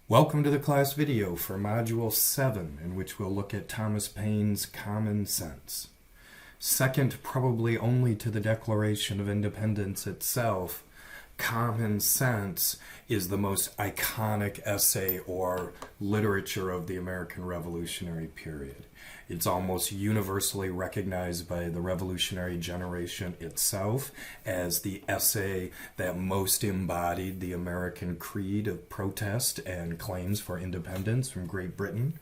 Welcome to the class video for Module 7, in which we'll look at Thomas Paine's Common Sense. Second, probably only to the Declaration of Independence itself, Common Sense is the most iconic essay or literature of the American Revolutionary period. It's almost universally recognized by the revolutionary generation itself as the essay that most embodied the American creed of protest and claims for independence from Great Britain.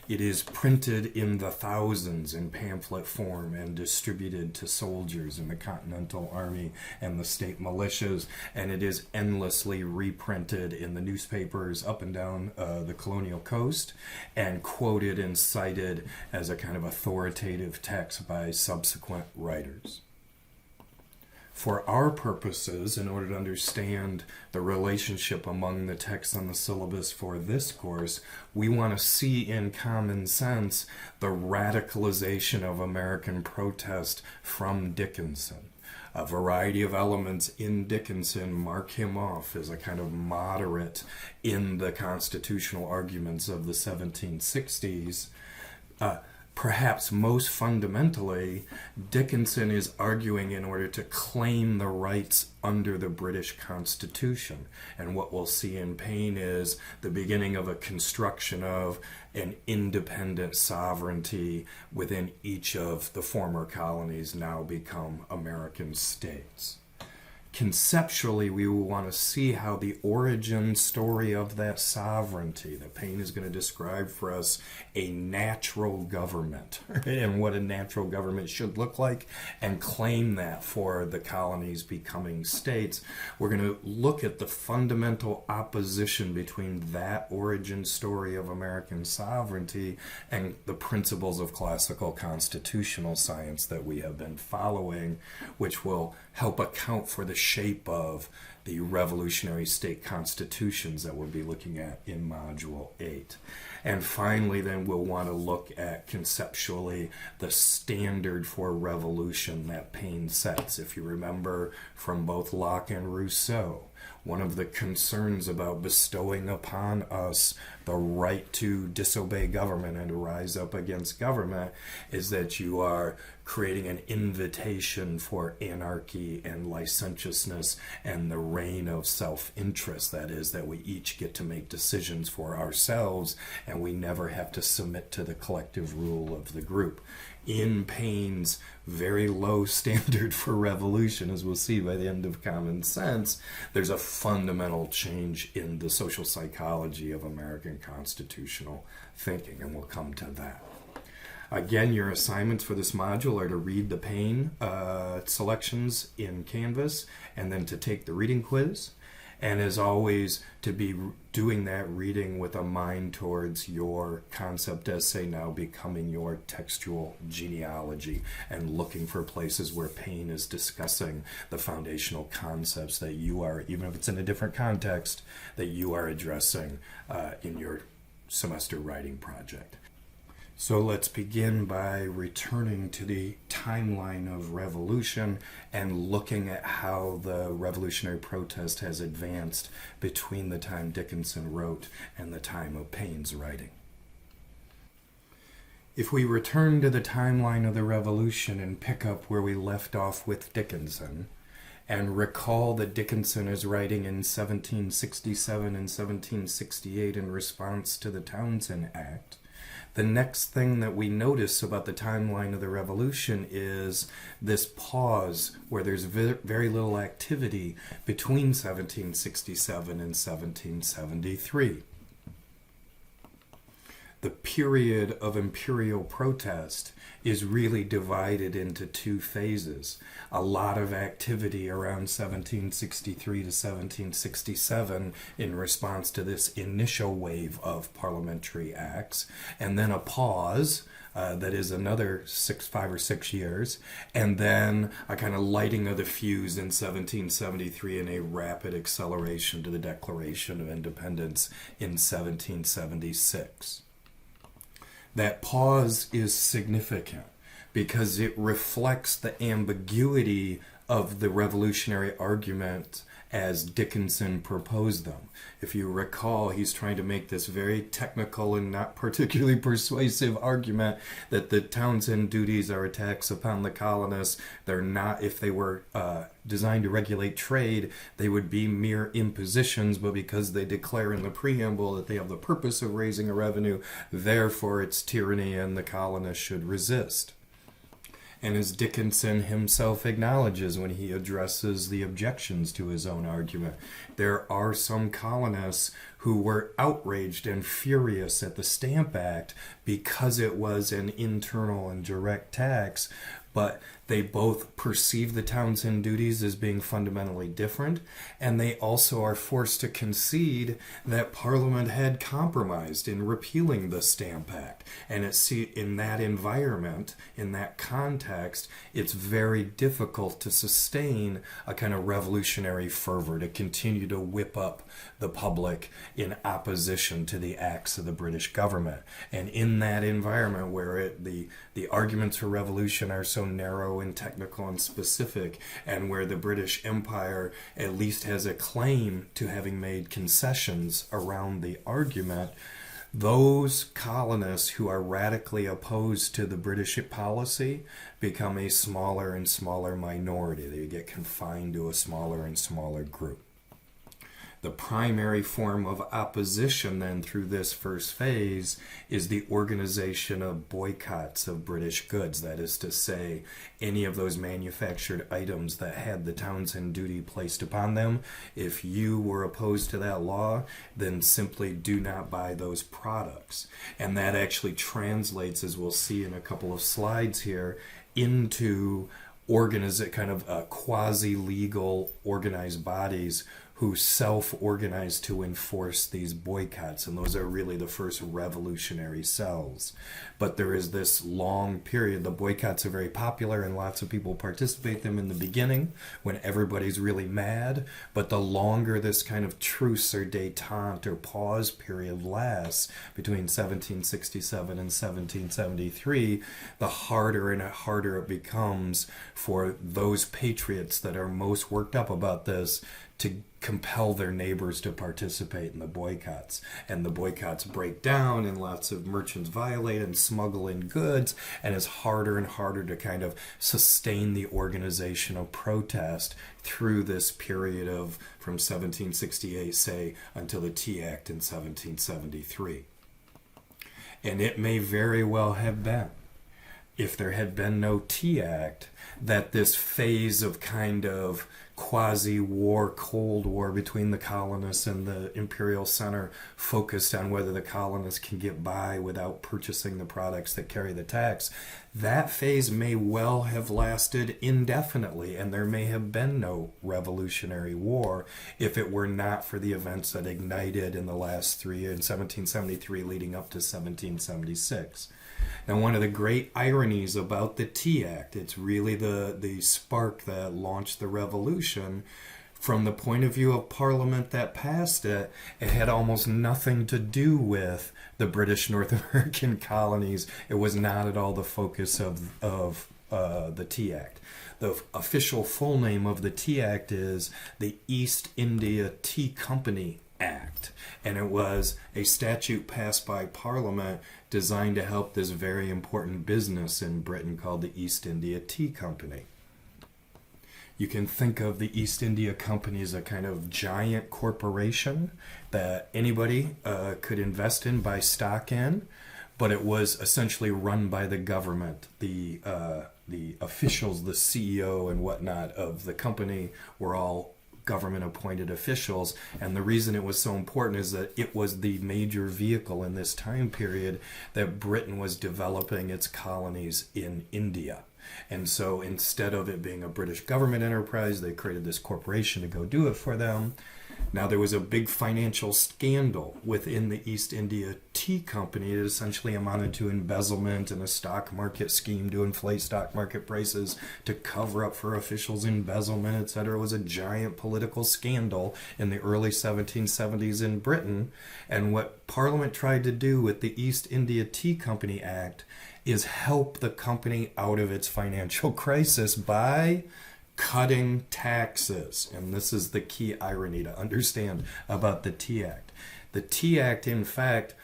It is printed in the thousands in pamphlet form and distributed to soldiers in the Continental Army and the state militias, and it is endlessly reprinted in the newspapers up and down the colonial coast and quoted and cited as a kind of authoritative text by subsequent writers. For our purposes, in order to understand the relationship among the texts on the syllabus for this course, we want to see in Common Sense the radicalization of American protest from Dickinson. A variety of elements in Dickinson mark him off as a kind of moderate in the constitutional arguments of the 1760s. Perhaps most fundamentally, Dickinson is arguing in order to claim the rights under the British Constitution. And what we'll see in Paine is the beginning of a construction of an independent sovereignty within each of the former colonies now become American states. Conceptually, we will want to see how the origin story of that sovereignty that Paine is going to describe for us a natural government, right? And what a natural government should look like, and claim that for the colonies becoming states. We're going to look at the fundamental opposition between that origin story of American sovereignty and the principles of classical constitutional science that we have been following, which will help account for the shape of the revolutionary state constitutions that we'll be looking at in Module 8. And finally, then, we'll want to look at conceptually the standard for revolution that Paine sets. If you remember from both Locke and Rousseau, one of the concerns about bestowing upon us the right to disobey government and to rise up against government is that you are creating an invitation for anarchy and licentiousness and the reign of self-interest. That is, that we each get to make decisions for ourselves and we never have to submit to the collective rule of the group. In Paine's very low standard for revolution, as we'll see by the end of Common Sense, there's a fundamental change in the social psychology of American constitutional thinking, and we'll come to that. Again, your assignments for this module are to read the Paine selections in Canvas and then to take the reading quiz. And as always, to be doing that reading with a mind towards your concept essay now becoming your textual genealogy and looking for places where Paine is discussing the foundational concepts that you are, even if it's in a different context, that you are addressing in your semester writing project. So let's begin by returning to the timeline of revolution and looking at how the revolutionary protest has advanced between the time Dickinson wrote and the time of Paine's writing. If we return to the timeline of the revolution and pick up where we left off with Dickinson, and recall that Dickinson is writing in 1767 and 1768 in response to the Townshend Act, the next thing that we notice about the timeline of the revolution is this pause where there's very little activity between 1767 and 1773. The period of imperial protest is really divided into two phases. A lot of activity around 1763 to 1767 in response to this initial wave of parliamentary acts, and then a pause that is another 5 or 6 years, and then a kind of lighting of the fuse in 1773 and a rapid acceleration to the Declaration of Independence in 1776. That pause is significant because it reflects the ambiguity of the revolutionary argument as Dickinson proposed them. If you recall, he's trying to make this very technical and not particularly persuasive argument that the Townshend duties are a tax upon the colonists. They're not, if they were designed to regulate trade, they would be mere impositions, but because they declare in the preamble that they have the purpose of raising a revenue, therefore it's tyranny and the colonists should resist. And as Dickinson himself acknowledges when he addresses the objections to his own argument, there are some colonists who were outraged and furious at the Stamp Act because it was an internal and direct tax, but they both perceive the Townshend duties as being fundamentally different, and they also are forced to concede that Parliament had compromised in repealing the Stamp Act. And in that environment, in that context, it's very difficult to sustain a kind of revolutionary fervor, to continue to whip up the public in opposition to the acts of the British government. And in that environment where the arguments for revolution are so narrow and technical and specific, and where the British Empire at least has a claim to having made concessions around the argument, those colonists who are radically opposed to the British policy become a smaller and smaller minority. They get confined to a smaller and smaller group. The primary form of opposition then through this first phase is the organization of boycotts of British goods. That is to say, any of those manufactured items that had the Townshend duty placed upon them, if you were opposed to that law, then simply do not buy those products. And that actually translates, as we'll see in a couple of slides here, into kind of quasi-legal organized bodies who self-organize to enforce these boycotts, and those are really the first revolutionary cells. But there is this long period. The boycotts are very popular and lots of people participate in them in the beginning when everybody's really mad, but the longer this kind of truce or détente or pause period lasts between 1767 and 1773, the harder and harder it becomes for those patriots that are most worked up about this to compel their neighbors to participate in the boycotts. And the boycotts break down and lots of merchants violate and smuggle in goods, and it's harder and harder to kind of sustain the organization of protest through this period of from 1768, say, until the Tea Act in 1773. And it may very well have been, if there had been no Tea Act, that this phase of kind of quasi-war, Cold War between the colonists and the imperial center focused on whether the colonists can get by without purchasing the products that carry the tax. That phase may well have lasted indefinitely, and there may have been no Revolutionary War if it were not for the events that ignited in the last 3 years, in 1773 leading up to 1776. Now, one of the great ironies about the Tea Act, it's really the spark that launched the revolution. From the point of view of Parliament that passed it, it had almost nothing to do with the British North American colonies. It was not at all the focus of the Tea Act. The official full name of the Tea Act is the East India Tea Company Act, and it was a statute passed by Parliament designed to help this very important business in Britain called the East India Tea Company. You can think of the East India Company as a kind of giant corporation that anybody could invest in, buy stock in, but it was essentially run by the government. The officials, the CEO and whatnot of the company were all government-appointed officials, and the reason it was so important is that it was the major vehicle in this time period that Britain was developing its colonies in India. And so instead of it being a British government enterprise, they created this corporation to go do it for them. Now, there was a big financial scandal within the East India Tea Company. It essentially amounted to embezzlement and a stock market scheme to inflate stock market prices to cover up for officials' embezzlement, etc. It was a giant political scandal in the early 1770s in Britain. And what Parliament tried to do with the East India Tea Company Act is help the company out of its financial crisis by cutting taxes. And this is the key irony to understand about the Tea Act. The Tea Act, in fact,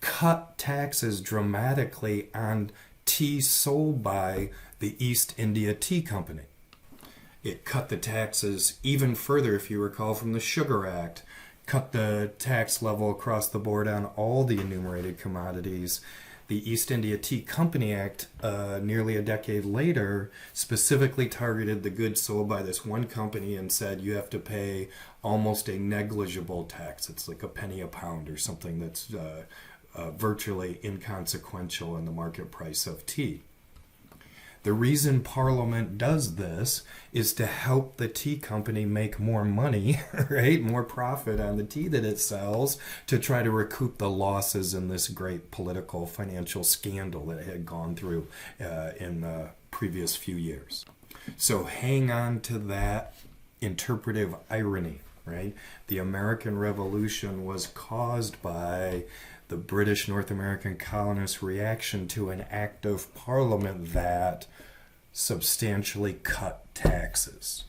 cut taxes dramatically on tea sold by the East India Tea Company. It cut the taxes even further, if you recall, from the Sugar Act, cut the tax level across the board on all the enumerated commodities. The East India Tea Company Act, nearly a decade later, specifically targeted the goods sold by this one company and said you have to pay almost a negligible tax. It's like a penny a pound or something that's virtually inconsequential in the market price of tea. The reason Parliament does this is to help the tea company make more money, right? More profit on the tea that it sells to try to recoup the losses in this great political financial scandal that it had gone through in the previous few years. So hang on to that interpretive irony, right? The American Revolution was caused by the British North American colonists' reaction to an act of Parliament that substantially cut taxes.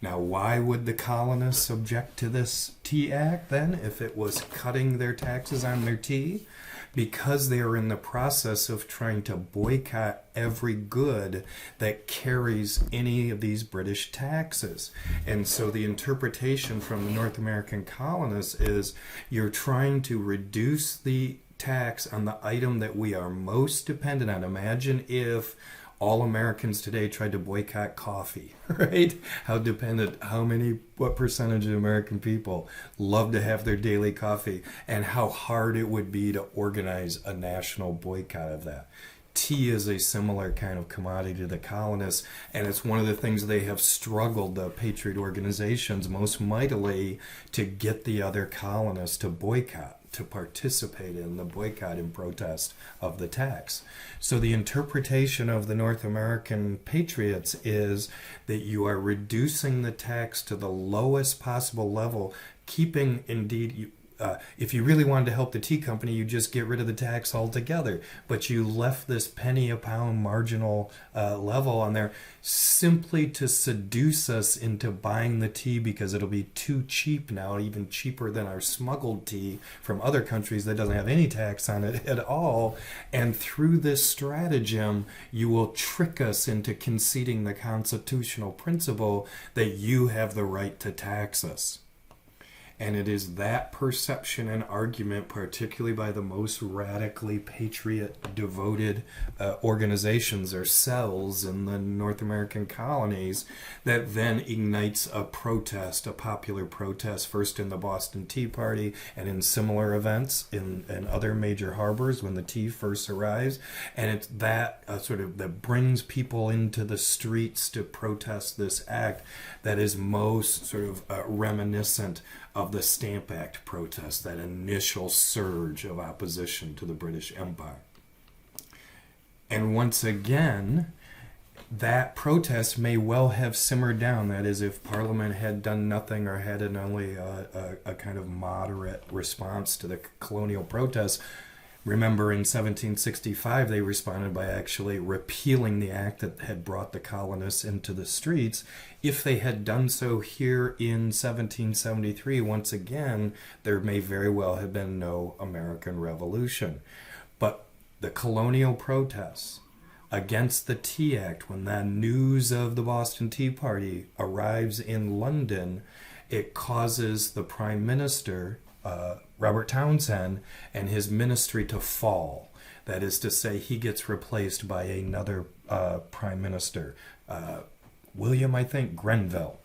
Now, why would the colonists object to this Tea Act then if it was cutting their taxes on their tea? Because they are in the process of trying to boycott every good that carries any of these British taxes. And so the interpretation from the North American colonists is you're trying to reduce the tax on the item that we are most dependent on. Imagine if all Americans today tried to boycott coffee, right? What percentage of American people love to have their daily coffee, and how hard it would be to organize a national boycott of that. Tea is a similar kind of commodity to the colonists, and it's one of the things they have struggled, the patriot organizations, most mightily to get the other colonists to boycott, to participate in the boycott and protest of the tax. So the interpretation of the North American patriots is that you are reducing the tax to the lowest possible level, keeping indeed if you really wanted to help the tea company, you just get rid of the tax altogether. But you left this penny a pound marginal level on there simply to seduce us into buying the tea because it'll be too cheap now, even cheaper than our smuggled tea from other countries that doesn't have any tax on it at all. And through this stratagem, you will trick us into conceding the constitutional principle that you have the right to tax us. And it is that perception and argument, particularly by the most radically patriot-devoted organizations or cells in the North American colonies, that then ignites a protest, a popular protest, first in the Boston Tea Party and in similar events in other major harbors when the tea first arrives. And it's that that brings people into the streets to protest this act that is most reminiscent of the Stamp Act protest, that initial surge of opposition to the British Empire. And once again, that protest may well have simmered down. That is, if Parliament had done nothing or had only a kind of moderate response to the colonial protests. Remember, in 1765, they responded by actually repealing the act that had brought the colonists into the streets. If they had done so here in 1773, once again, there may very well have been no American Revolution. But the colonial protests against the Tea Act, when the news of the Boston Tea Party arrives in London, it causes the Prime Minister, Robert Townsend, and his ministry to fall. That is to say, he gets replaced by another prime minister, William, I think, Grenville.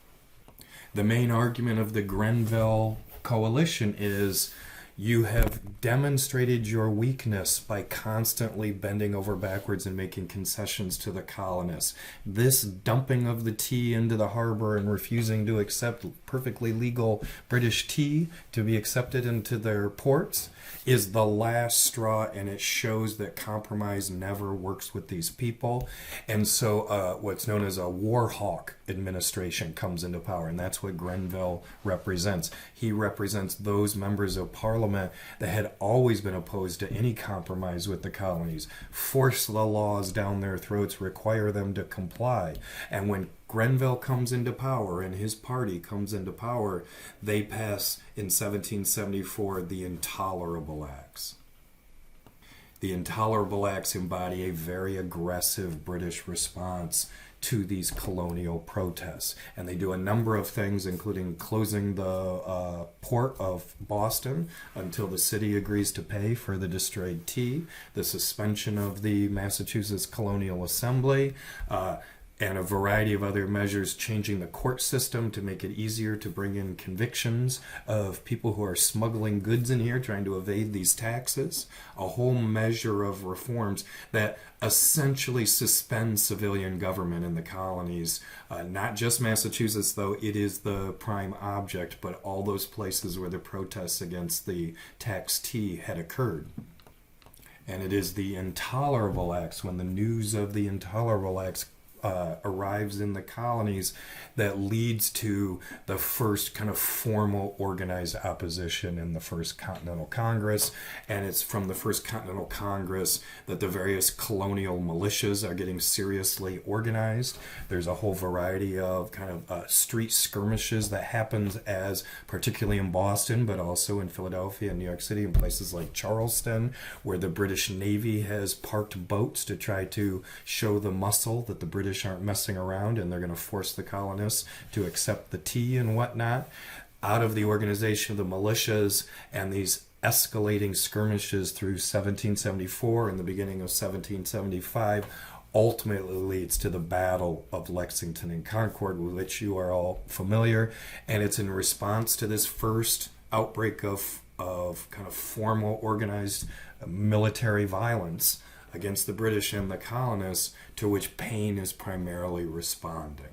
The main argument of the Grenville coalition is you have demonstrated your weakness by constantly bending over backwards and making concessions to the colonists. This dumping of the tea into the harbor and refusing to accept perfectly legal British tea to be accepted into their ports is the last straw, and it shows that compromise never works with these people. And so what's known as a war hawk administration comes into power, and that's what Grenville represents. He represents those members of Parliament Parliament that had always been opposed to any compromise with the colonies, force the laws down their throats, require them to comply. And when Grenville comes into power and his party comes into power, they pass in 1774 the Intolerable Acts. The Intolerable Acts embody a very aggressive British response to these colonial protests. And they do a number of things, including closing the port of Boston until the city agrees to pay for the destroyed tea, the suspension of the Massachusetts Colonial Assembly, and a variety of other measures, changing the court system to make it easier to bring in convictions of people who are smuggling goods in here, trying to evade these taxes. A whole measure of reforms that essentially suspend civilian government in the colonies. Not just Massachusetts, though it is the prime object, but all those places where the protests against the taxed tea had occurred. And it is the Intolerable Acts, when the news of the Intolerable Acts arrives in the colonies, that leads to the first kind of formal organized opposition in the First Continental Congress. And it's from the First Continental Congress that the various colonial militias are getting seriously organized. There's a whole variety of kind of street skirmishes that happens, as particularly in Boston, but also in Philadelphia and New York City and places like Charleston, where the British Navy has parked boats to try to show the muscle that the British aren't messing around and they're going to force the colonists to accept the tea and whatnot. Out of the organization of the militias and these escalating skirmishes through 1774 and the beginning of 1775 ultimately leads to the Battle of Lexington and Concord, with which you are all familiar. And it's in response to this first outbreak of kind of formal organized military violence against the British and the colonists, to which Paine is primarily responding.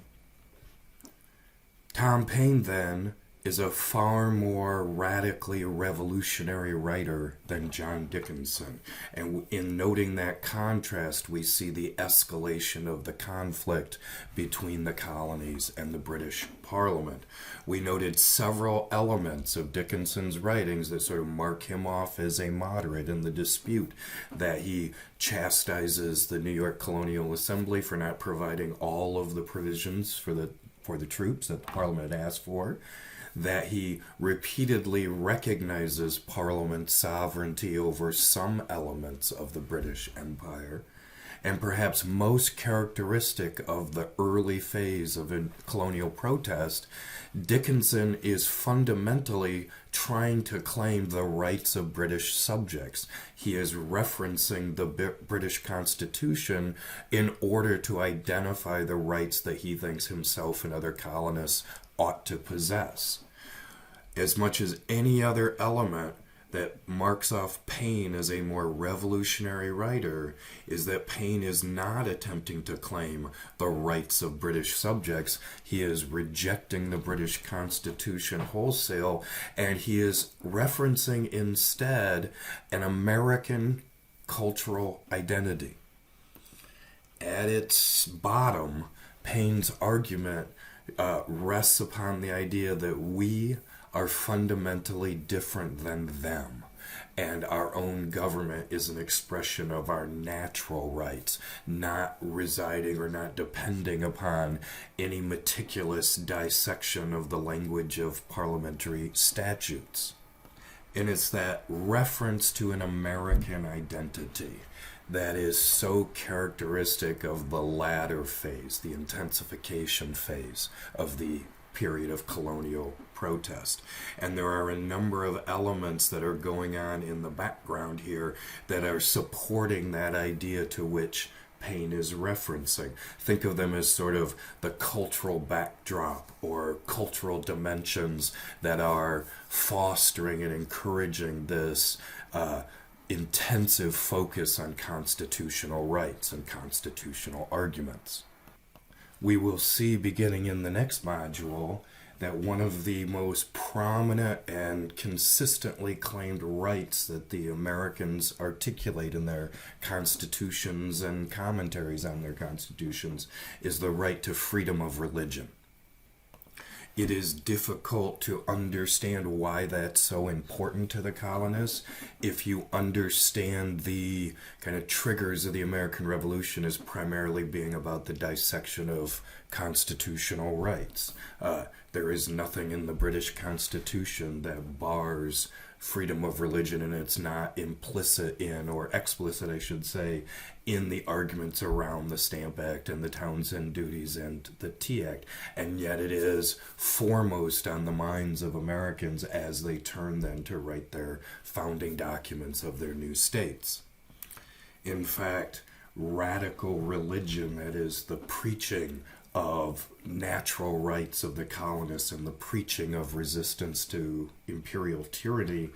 Tom Paine, then, is a far more radically revolutionary writer than John Dickinson. And in noting that contrast, we see the escalation of the conflict between the colonies and the British Parliament. We noted several elements of Dickinson's writings that sort of mark him off as a moderate in the dispute, that he chastises the New York Colonial Assembly for not providing all of the provisions for the troops that the Parliament had asked for, that he repeatedly recognizes Parliament's sovereignty over some elements of the British Empire, and perhaps most characteristic of the early phase of a colonial protest, Dickinson is fundamentally trying to claim the rights of British subjects. He is referencing the British Constitution in order to identify the rights that he thinks himself and other colonists ought to possess. As much as any other element that marks off Paine as a more revolutionary writer is that Paine is not attempting to claim the rights of British subjects. He is rejecting the British Constitution wholesale, and he is referencing instead an American cultural identity. At its bottom, Paine's argument rests upon the idea that we are fundamentally different than them, and our own government is an expression of our natural rights, not residing or not depending upon any meticulous dissection of the language of parliamentary statutes. And it's that reference to an American identity that is so characteristic of the latter phase, the intensification phase of the period of colonial protest. And there are a number of elements that are going on in the background here that are supporting that idea to which Paine is referencing. Think of them as sort of the cultural backdrop or cultural dimensions that are fostering and encouraging this intensive focus on constitutional rights and constitutional arguments. We will see, beginning in the next module, that one of the most prominent and consistently claimed rights that the Americans articulate in their constitutions and commentaries on their constitutions is the right to freedom of religion. it is difficult to understand why that's so important to the colonists if you understand the kind of triggers of the American Revolution as primarily being about the dissection of constitutional rights. There is nothing in the British Constitution that bars freedom of religion, and it's not implicit in, or explicit I should say, in the arguments around the Stamp Act and the Townsend Duties and the Tea Act, and yet it is foremost on the minds of Americans as they turn then to write their founding documents of their new states. In fact, radical religion, that is the preaching of natural rights of the colonists and the preaching of resistance to imperial tyranny,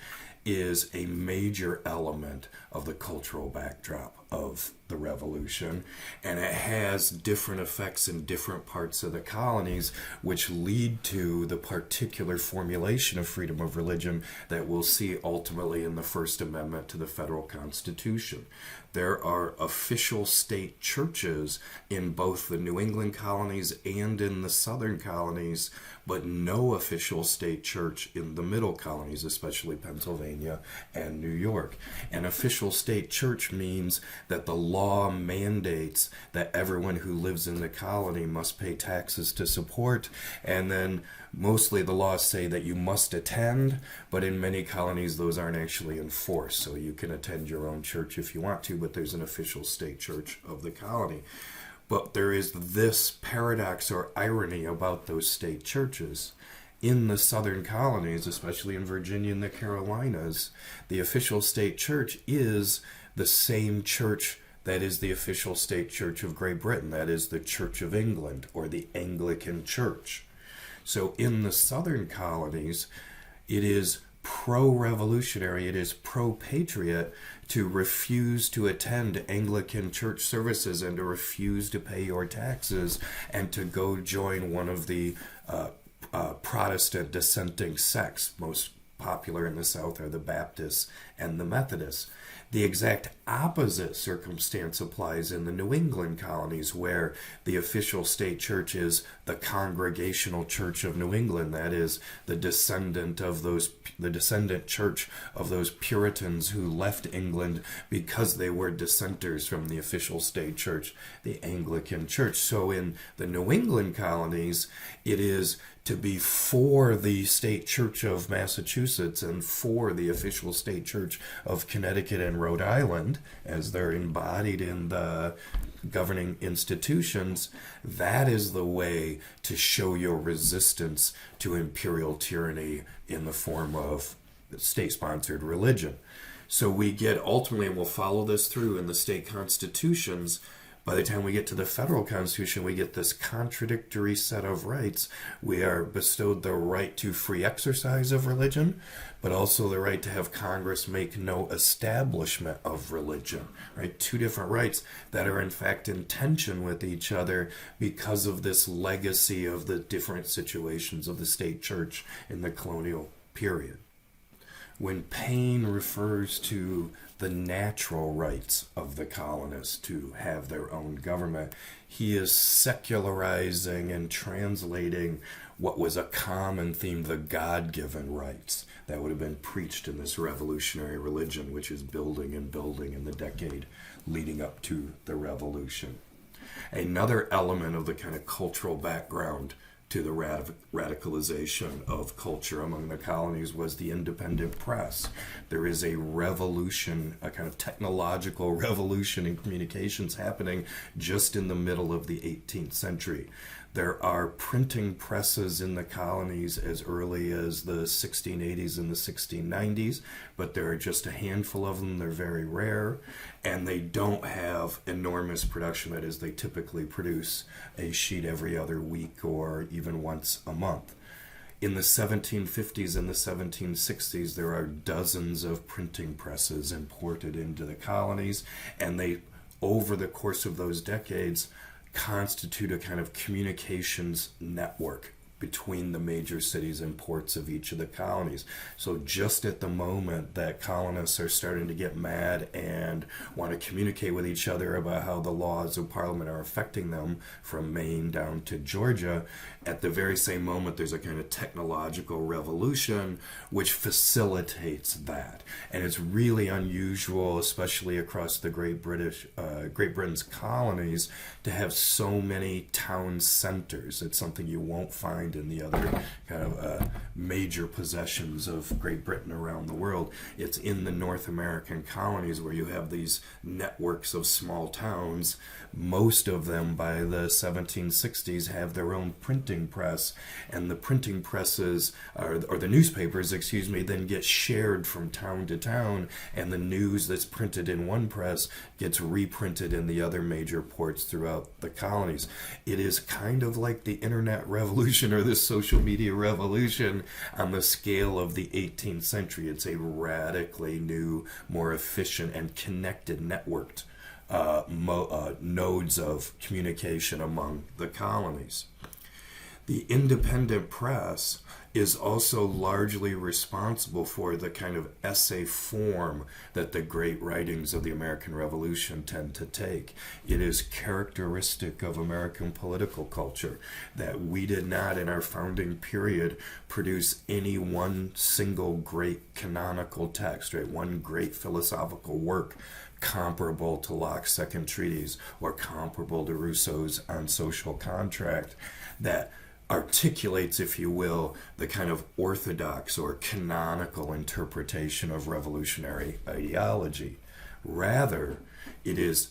is a major element of the cultural backdrop of the revolution, and it has different effects in different parts of the colonies, which lead to the particular formulation of freedom of religion that we'll see ultimately in the First Amendment to the federal Constitution. There are official state churches in both the New England colonies and in the southern colonies, but no official state church in the middle colonies, especially Pennsylvania and New York. An official state church means that the law mandates that everyone who lives in the colony must pay taxes to support, and then mostly the laws say that you must attend, but in many colonies those aren't actually enforced. So you can attend your own church if you want to, but there's an official state church of the colony. But there is this paradox or irony about those state churches. In the southern colonies, especially in Virginia and the Carolinas, the official state church is the same church that is the official state church of Great Britain. That is the Church of England, or the Anglican Church. So in the southern colonies, it is pro-revolutionary, it is pro-patriot to refuse to attend Anglican church services and to refuse to pay your taxes and to go join one of the Protestant dissenting sects. Most popular in the South are the Baptists and the Methodists. The exact opposite circumstance applies in the New England colonies, where the official state church is the Congregational Church of New England. That is the descendant church of those Puritans who left England because they were dissenters from the official state church, the Anglican Church. So in the New England colonies, it is to be for the state church of Massachusetts and for the official state church of Connecticut and Rhode Island, as they're embodied in the governing institutions. That is the way to show your resistance to imperial tyranny in the form of state-sponsored religion. So we get, ultimately, and we'll follow this through in the state constitutions, by the time we get to the federal constitution, we get this contradictory set of rights. We are bestowed the right to free exercise of religion, but also the right to have Congress make no establishment of religion, right? Two different rights that are in fact in tension with each other because of this legacy of the different situations of the state church in the colonial period. When Paine refers to the natural rights of the colonists to have their own government, he is secularizing and translating what was a common theme, the God-given rights that would have been preached in this revolutionary religion, which is building and building in the decade leading up to the revolution. Another element of the kind of cultural background to the radicalization of culture among the colonies was the independent press. There is a revolution, a kind of technological revolution in communications happening just in the middle of the 18th century. There are printing presses in the colonies as early as the 1680s and the 1690s, but there are just a handful of them. They're very rare, and they don't have enormous production. That is, they typically produce a sheet every other week or even once a month. In the 1750s and the 1760s, there are dozens of printing presses imported into the colonies, and they, over the course of those decades, constitute a kind of communications network between the major cities and ports of each of the colonies. So just at the moment that colonists are starting to get mad and want to communicate with each other about how the laws of Parliament are affecting them from Maine down to Georgia, at the very same moment there's a kind of technological revolution which facilitates that. And it's really unusual, especially across the Great Britain's colonies, to have so many town centers. It's something you won't find in the other kind of major possessions of Great Britain around the world. It's in the North American colonies where you have these networks of small towns. Most of them by the 1760s have their own printing press, and the printing presses, or the newspapers, then get shared from town to town, and the news that's printed in one press gets reprinted in the other major ports throughout the colonies. It is kind of like the internet revolution or the social media revolution on the scale of the 18th century. It's a radically new, more efficient and connected networked nodes of communication among the colonies. The independent press is also largely responsible for the kind of essay form that the great writings of the American Revolution tend to take. It is characteristic of American political culture that we did not, in our founding period, produce any one single great canonical text, right? One great philosophical work comparable to Locke's Second Treatise or comparable to Rousseau's On Social Contract that articulates, if you will, the kind of orthodox or canonical interpretation of revolutionary ideology. Rather, it is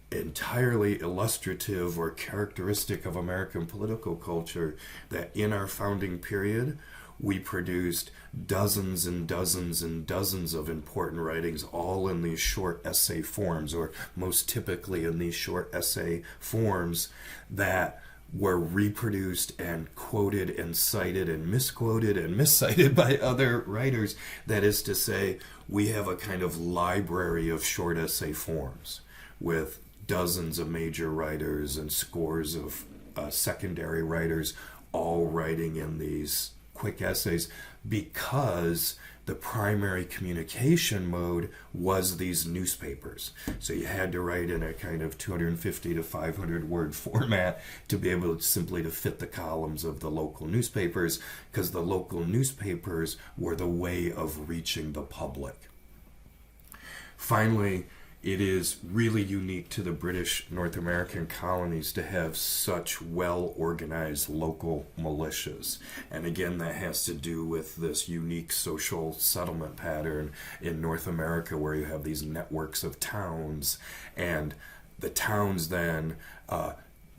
entirely illustrative or characteristic of American political culture that in our founding period, we produced dozens and dozens and dozens of important writings, all in these short essay forms, or most typically in these short essay forms that were reproduced and quoted and cited and misquoted and miscited by other writers. That is to say, we have a kind of library of short essay forms with dozens of major writers and scores of secondary writers all writing in these quick essays, because the primary communication mode was these newspapers. So you had to write in a kind of 250 to 500 word format to be able to simply to fit the columns of the local newspapers, because the local newspapers were the way of reaching the public. Finally, it is really unique to the British North American colonies to have such well-organized local militias. And again, that has to do with this unique social settlement pattern in North America where you have these networks of towns, and the towns then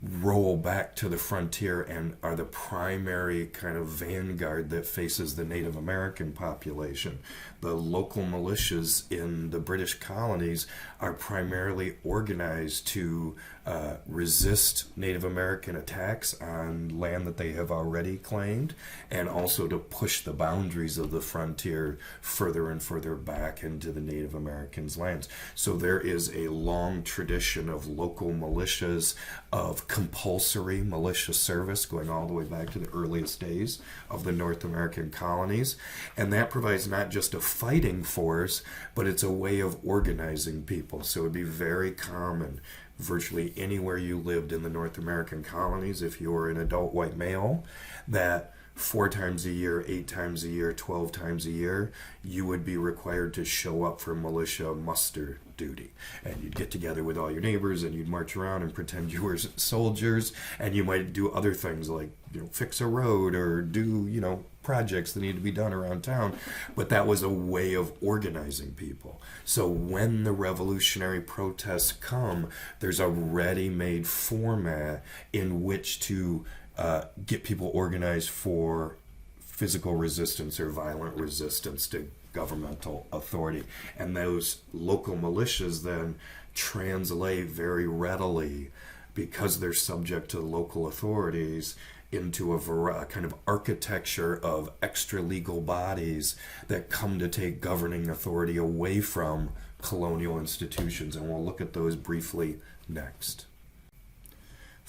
roll back to the frontier and are the primary kind of vanguard that faces the Native American population. The local militias in the British colonies are primarily organized to resist Native American attacks on land that they have already claimed, and also to push the boundaries of the frontier further and further back into the Native Americans' lands. So there is a long tradition of local militias, of compulsory militia service going all the way back to the earliest days of the North American colonies. And that provides not just a fighting force, but it's a way of organizing people. So it would be very common virtually anywhere you lived in the North American colonies, if you were an adult white male, that 4 times a year, 8 times a year, 12 times a year, you would be required to show up for militia muster duty. And you'd get together with all your neighbors and you'd march around and pretend you were soldiers, and you might do other things like, fix a road or do, projects that need to be done around town. But that was a way of organizing people. So when the revolutionary protests come, there's a ready-made format in which to get people organized for physical resistance or violent resistance to governmental authority. And those local militias then translate very readily, because they're subject to local authorities, into a kind of architecture of extra legal bodies that come to take governing authority away from colonial institutions. And we'll look at those briefly next.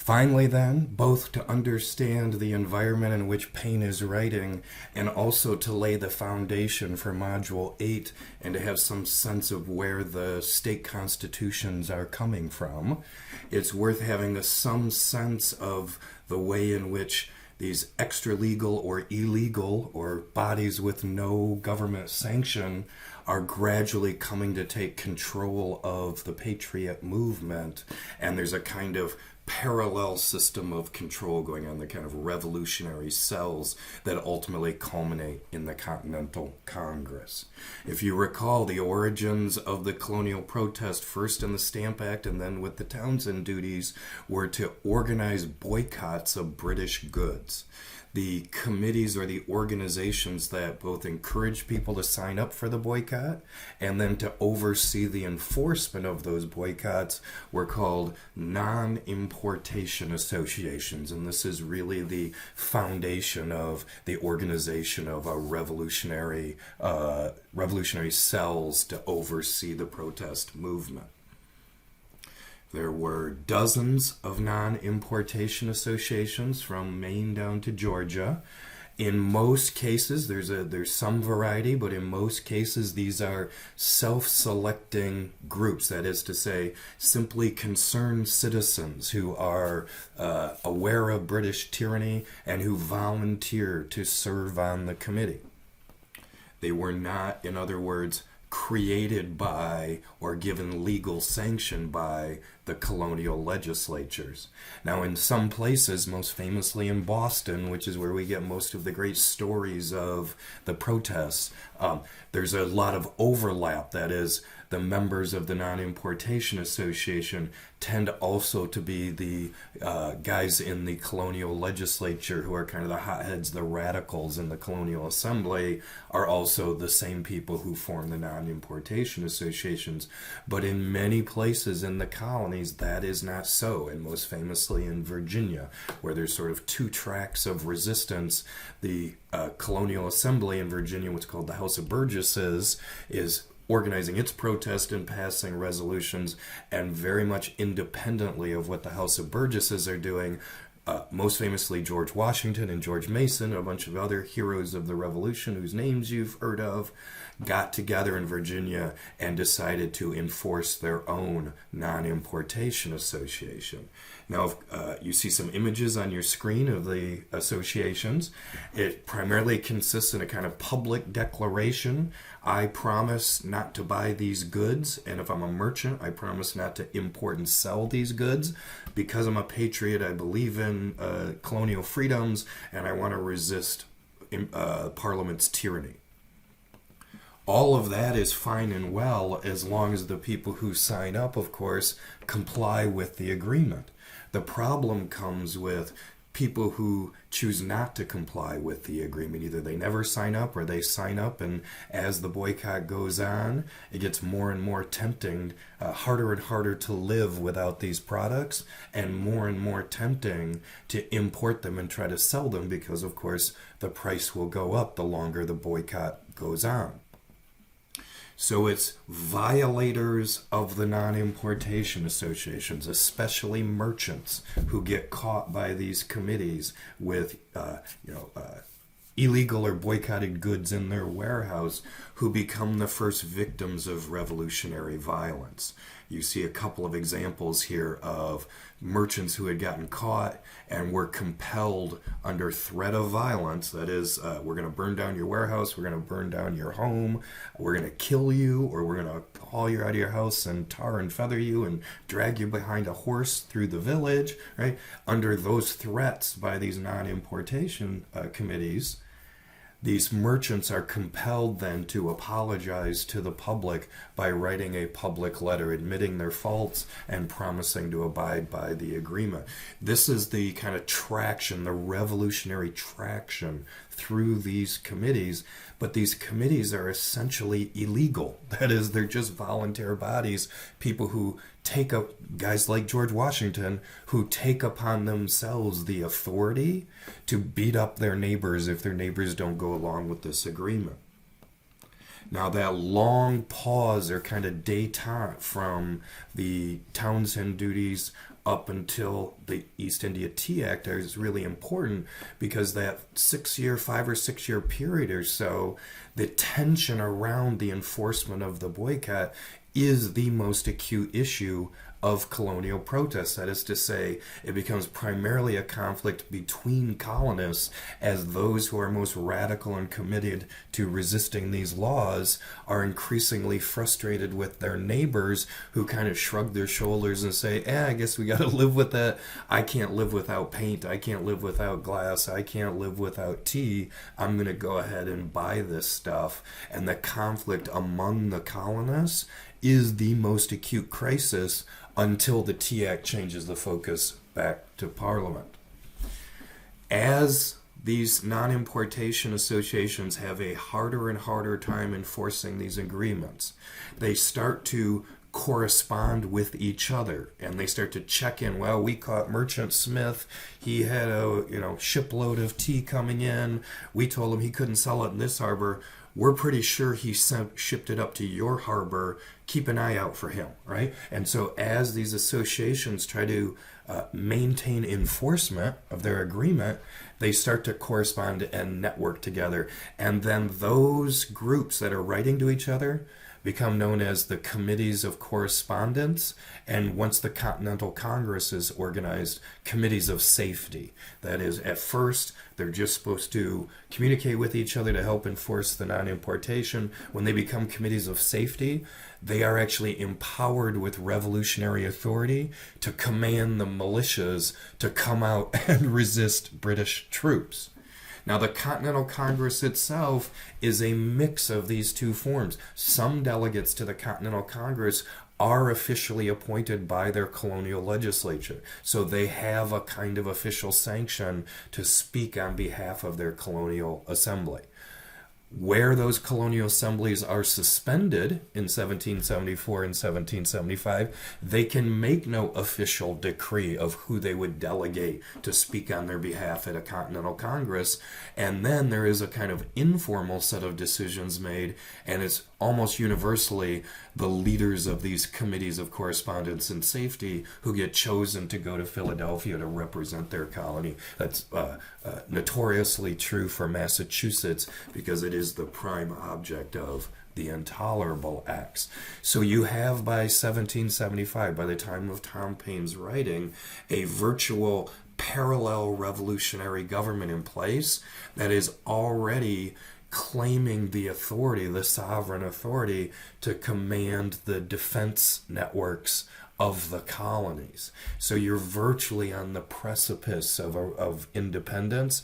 Finally, then, both to understand the environment in which Paine is writing and also to lay the foundation for Module 8 and to have some sense of where the state constitutions are coming from, it's worth having some sense of the way in which these extra-legal or illegal or bodies with no government sanction are gradually coming to take control of the patriot movement, and there's a kind of parallel system of control going on, the kind of revolutionary cells that ultimately culminate in the Continental Congress. If you recall, the origins of the colonial protest, first in the Stamp Act and then with the Townshend duties, were to organize boycotts of British goods. The committees or the organizations that both encourage people to sign up for the boycott and then to oversee the enforcement of those boycotts were called non-importation associations. And this is really the foundation of the organization of a revolutionary cells to oversee the protest movement. There were dozens of non-importation associations from Maine down to Georgia. In most cases, there's some variety, but in most cases these are self-selecting groups. That is to say, simply concerned citizens who are aware of British tyranny and who volunteer to serve on the committee. They were not, in other words, created by or given legal sanction by the colonial legislatures. Now, in some places, most famously in Boston, which is where we get most of the great stories of the protests, there's a lot of overlap. That is, the members of the Non-Importation Association tend also to be the guys in the colonial legislature who are kind of the hotheads, the radicals in the colonial assembly are also the same people who form the non-importation associations. But in many places in the colonies, that is not so, and most famously in Virginia, where there's sort of two tracks of resistance. The colonial assembly in Virginia, what's called the House of Burgesses, is organizing its protest and passing resolutions, and very much independently of what the House of Burgesses are doing, most famously George Washington and George Mason, a bunch of other heroes of the Revolution whose names you've heard of, got together in Virginia and decided to enforce their own non-importation association. Now, you see some images on your screen of the associations. It primarily consists in a kind of public declaration. I promise not to buy these goods, and if I'm a merchant, I promise not to import and sell these goods. Because I'm a patriot, I believe in colonial freedoms, and I want to resist Parliament's tyranny. All of that is fine and well as long as the people who sign up, of course, comply with the agreement. The problem comes with people who choose not to comply with the agreement. Either they never sign up or they sign up, and as the boycott goes on, it gets more and more tempting, harder and harder to live without these products, and more tempting to import them and try to sell them because, of course, the price will go up the longer the boycott goes on. So it's violators of the non-importation associations, especially merchants, who get caught by these committees with, illegal or boycotted goods in their warehouse, who become the first victims of revolutionary violence. You see a couple of examples here of merchants who had gotten caught and were compelled under threat of violence. That is, we're going to burn down your warehouse, we're going to burn down your home, we're going to kill you, or we're going to haul you out of your house and tar and feather you and drag you behind a horse through the village, right? Under those threats by these non-importation committees, these merchants are compelled then to apologize to the public by writing a public letter admitting their faults and promising to abide by the agreement. This is the kind of traction, the revolutionary traction through these committees, but these committees are essentially illegal. That is, they're just volunteer bodies, people who take up, guys like George Washington, who take upon themselves the authority to beat up their neighbors if their neighbors don't go along with this agreement. Now, that long pause or kind of détente from the Townshend duties up until the East India Tea Act is really important, because that 5 or 6 year period or so, the tension around the enforcement of the boycott is the most acute issue of colonial protests. That is to say, it becomes primarily a conflict between colonists, as those who are most radical and committed to resisting these laws are increasingly frustrated with their neighbors who kind of shrug their shoulders and say, I guess we got to live with that. I can't live without paint. I can't live without glass. I can't live without tea. I'm going to go ahead and buy this stuff. And the conflict among the colonists is the most acute crisis until the Tea Act changes the focus back to Parliament. As these non-importation associations have a harder and harder time enforcing these agreements, they start to correspond with each other, and they start to check in. Well, we caught Merchant Smith. He had a shipload of tea coming in. We told him he couldn't sell it in this harbor. We're pretty sure he shipped it up to your harbor. Keep an eye out for him, right? And so as these associations try to maintain enforcement of their agreement, they start to correspond and network together. And then those groups that are writing to each other become known as the Committees of Correspondence, and once the Continental Congress is organized, Committees of Safety. That is, at first, they're just supposed to communicate with each other to help enforce the non-importation. When they become Committees of Safety, they are actually empowered with revolutionary authority to command the militias to come out and resist British troops. Now, the Continental Congress itself is a mix of these two forms. Some delegates to the Continental Congress are officially appointed by their colonial legislature, so they have a kind of official sanction to speak on behalf of their colonial assembly. Where those colonial assemblies are suspended in 1774 and 1775, they can make no official decree of who they would delegate to speak on their behalf at a Continental Congress. And then there is a kind of informal set of decisions made, and it's almost universally the leaders of these Committees of Correspondence and Safety who get chosen to go to Philadelphia to represent their colony. That's notoriously true for Massachusetts, because it is the prime object of the Intolerable Acts. So you have, by 1775, by the time of Tom Paine's writing, a virtual parallel revolutionary government in place that is already claiming the authority, the sovereign authority, to command the defense networks of the colonies. So you're virtually on the precipice of independence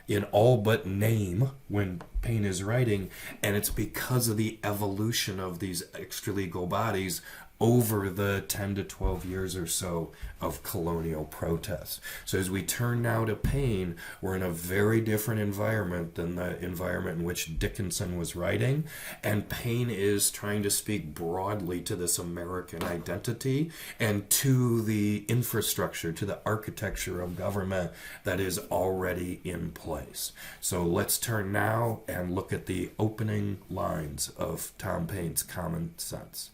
in all but name when Paine is writing, and it's because of the evolution of these extralegal bodies over the 10 to 12 years or so of colonial protests. So as we turn now to Paine, we're in a very different environment than the environment in which Dickinson was writing, and Paine is trying to speak broadly to this American identity and to the infrastructure, to the architecture of government that is already in place. So let's turn now and look at the opening lines of Tom Paine's Common Sense.